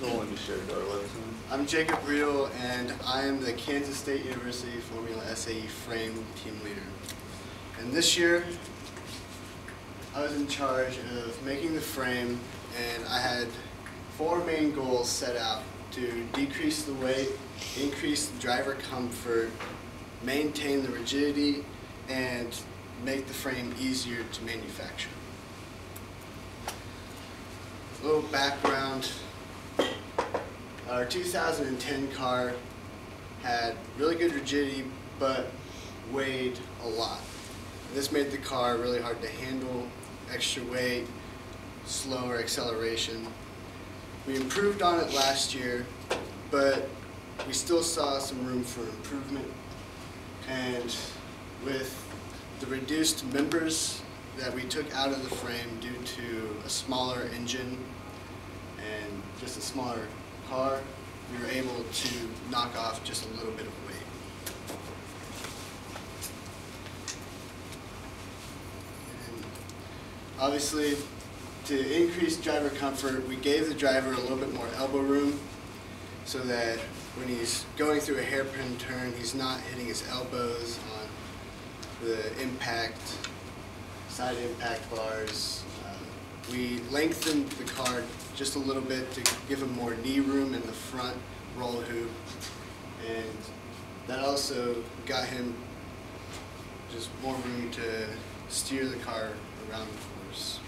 The one you shared our lesson. I'm Jacob Riedel, and I am the Kansas State University Formula SAE Frame Team Leader. And this year, I was in charge of making the frame, and I had 4 main goals set out to decrease the weight, increase the driver comfort, maintain the rigidity, and make the frame easier to manufacture. A little background. Our 2010 car had really good rigidity, but weighed a lot. This made the car really hard to handle, extra weight, slower acceleration. We improved on it last year, but we still saw some room for improvement. And with the reduced members that we took out of the frame due to a smaller engine and just a smaller car, we were able to knock off just a little bit of weight. And obviously, to increase driver comfort, we gave the driver a little bit more elbow room so that when he's going through a hairpin turn, he's not hitting his elbows on the impact, side impact bars. We lengthened the car just a little bit to give him more knee room in the front roll hoop, and that also got him just more room to steer the car around the course.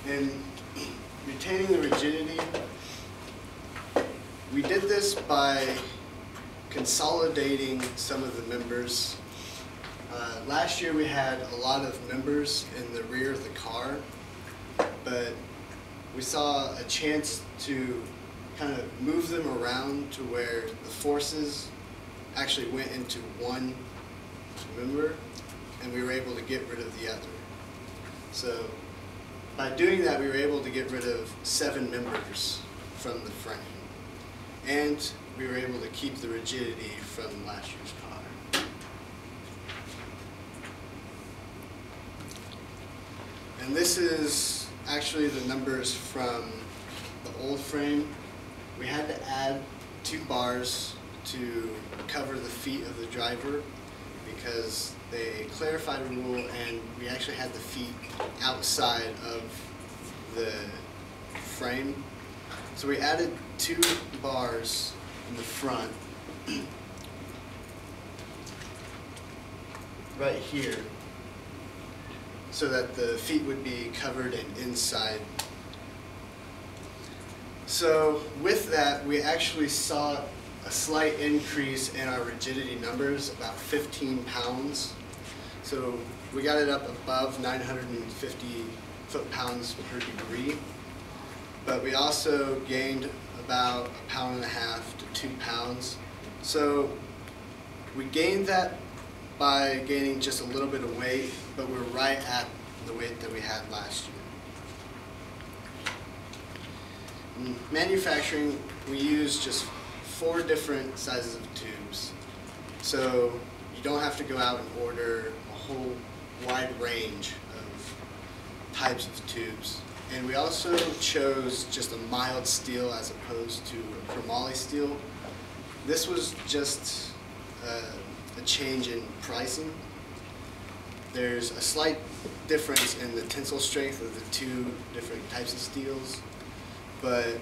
In retaining the rigidity, we did this by consolidating some of the members. Last year we had a lot of members in the rear of the car, but we saw a chance to kind of move them around to where the forces actually went into one member, and we were able to get rid of the other. So by doing that, we were able to get rid of 7 members from the frame, and we were able to keep the rigidity from last year's car. And this is actually the numbers from the old frame. We had to add 2 bars to cover the feet of the driver because they clarified a rule, and we actually had the feet outside of the frame. So we added 2 bars in the front, right here, so that the feet would be covered and inside. So with that, we actually saw a slight increase in our rigidity numbers, about 15 pounds. So we got it up above 950 foot-pounds per degree. But we also gained about 1.5 pounds to 2 pounds. So we gained that by gaining just a little bit of weight, but we're right at the weight that we had last year. In manufacturing, we use just 4 different sizes of tubes. So you don't have to go out and order a whole wide range of types of tubes. And we also chose just a mild steel as opposed to a chromoly steel. This was just a change in pricing. There's a slight difference in the tensile strength of the 2 different types of steels, but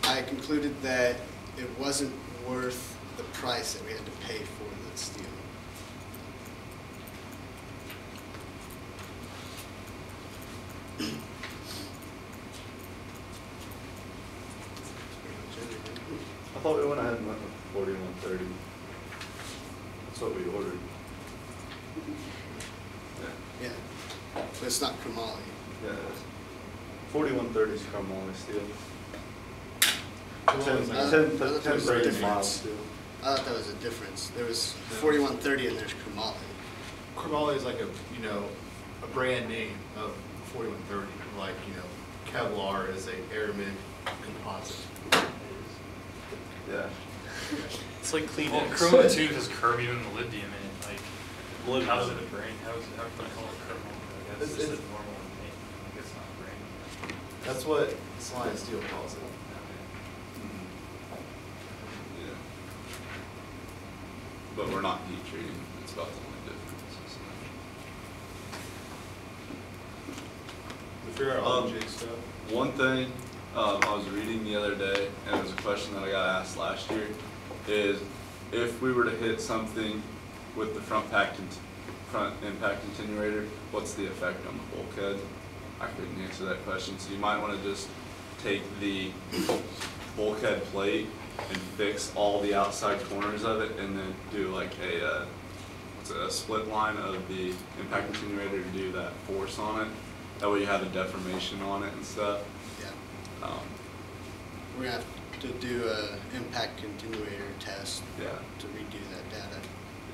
I concluded that it wasn't worth the price that we had to pay for the steel. I thought we went ahead and went with 4130. That's what we ordered. Yeah, but it's not chromoly. Yeah, it is. 4130 is chromoly steel. I thought there was a difference. I thought that was a difference. There was 4130 and there's chromoly. Chromoly is like a brand name of 4130. Like, Kevlar is a aramid composite. Yeah. It's like clean. Well, chroma tube has chromium and molybdenum in it. Like, how is it a brain? How can I call it chromium? I guess it's just a normal paint. Like, it's not a brain. That's what slide steel calls it. Yeah. But we're not heat treating, it's about the only difference. We figure out all the jig stuff. One thing I was reading the other day, and it was a question that I got asked last year, is if we were to hit something with the front impact attenuator, what's the effect on the bulkhead? I couldn't answer that question, so you might want to just take the bulkhead plate and fix all the outside corners of it, and then do like a split line of the impact attenuator to do that force on it. That way you have a deformation on it and stuff. Yeah. We're gonna have to do a impact continuator test. Yeah. To redo that data.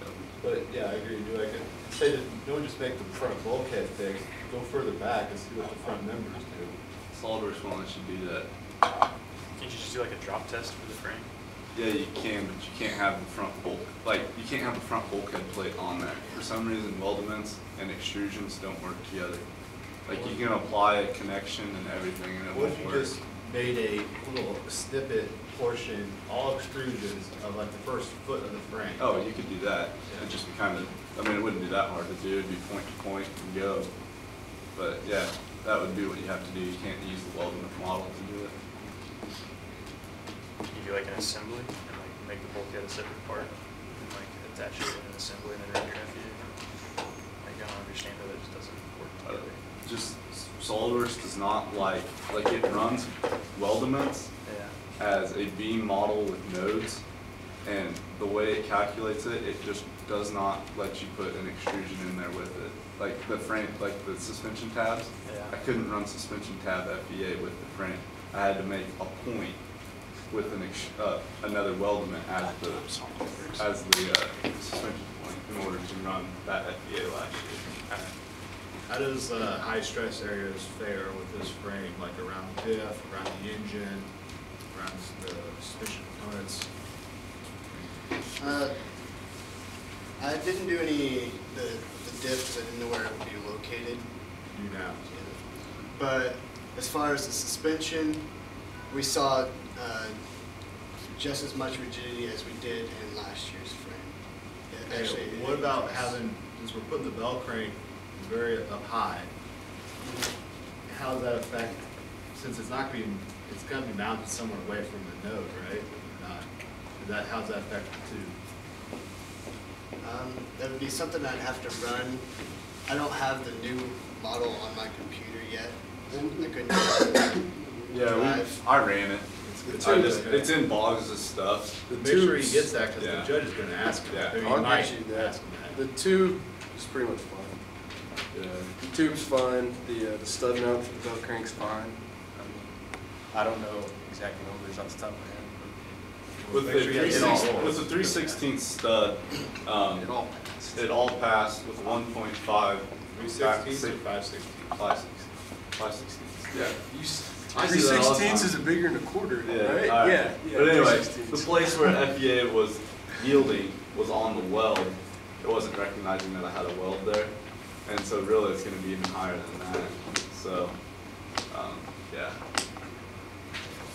Yep. But yeah, I agree. Do like say that don't just make the front bulkhead fix. Go further back and see what the front members do. SolidWorks won't let you do that. Can't you just do like a drop test for the frame? Yeah, you can, but you can't have the front you can't have the front bulkhead plate on there. For some reason, weldments and extrusions don't work together. Like you can apply a connection and everything, and it What won't if you work. just made a little snippet portion, all extrusions of like the first foot of the frame? Oh, you could do that. Yeah. It'd just be kind of, I mean, it wouldn't be that hard to do. It'd be point to point and go. But yeah, that would be what you have to do. You can't use the weldment model to do it. You do like an assembly and like make the bulkhead a separate part and like attach it in an assembly and then run your FEA. Like I don't understand how that just doesn't work together. Just SolidWorks does not like it runs weldments Yeah. as a beam model with nodes, and the way it calculates it, it just does not let you put an extrusion in there with it. Like the frame, like the suspension tabs, Yeah. I couldn't run suspension tab FEA with the frame. I had to make a point with another weldment as the suspension point in order to run that FEA last year. How does high stress areas fare with this frame, like around the diff, around the engine, around the suspension components? I didn't do any the diff because I didn't know where it would be located. You know. But as far as the suspension, we saw just as much rigidity as we did in last year's frame. Hey, Actually, what about having, since we're putting the bell crank very up high, how does that affect, since it's not going to be, it's going to be mounted somewhere away from the node, right? How does that affect the tube? That would be something I'd have to run. I don't have the new model on my computer yet. I couldn't drive. I ran it. It's in Boggs' stuff. Make sure he gets that, because Yeah. the judge is going to ask him. Yeah. Or he I'll might get you that. ask him that. The tube is pretty much fine. Yeah. The tube's fine. The stud mount for the bell crank's fine. I mean, I don't know exact numbers off the top of my head. With Make the sure you get it all 3/16 stud, It all passed. it all passed with 1.5. 3/16 or 5/16? 5/16. Yeah. I Three see that all the sixteenths time. is a bigger than a quarter, Yeah, right? all right. Yeah. But anyway, 3/16. the place where FEA was yielding was on the weld. It wasn't recognizing that I had a weld there. And so really it's gonna be even higher than that. So, yeah.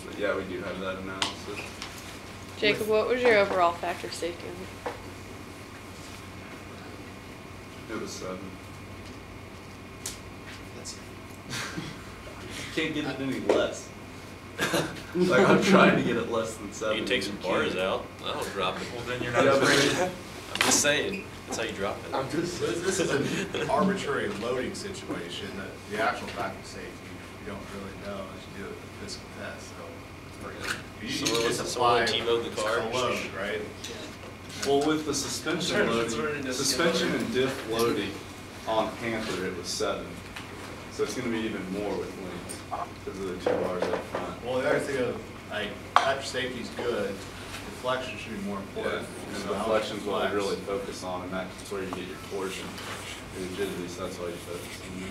But yeah, we do have that analysis. Jacob, what was your overall factor of safety on it? It was 7. Can't get it any less. Like I'm trying to get it less than 7. You can take some bars out, that'll drop it. Well, then you're not Yeah, afraid. but- I'm just saying, that's how you drop it. I'm just. This is an arbitrary loading situation that the actual factor of safety, you don't really know as you do it with the physical test, so. You Someone just wants apply to T-mode the car. a load, right? Well, with the suspension loading, suspension and diff loading on Panther, it was 7. So it's going to be even more with Lynx because of the 2 bars up front. Well, the other thing of, like, factor safety is good, deflection should be more Yeah, important. and So how deflection's much what we flex? really focus on, and that's where you get your torsion, your rigidity, so that's why you focus on that.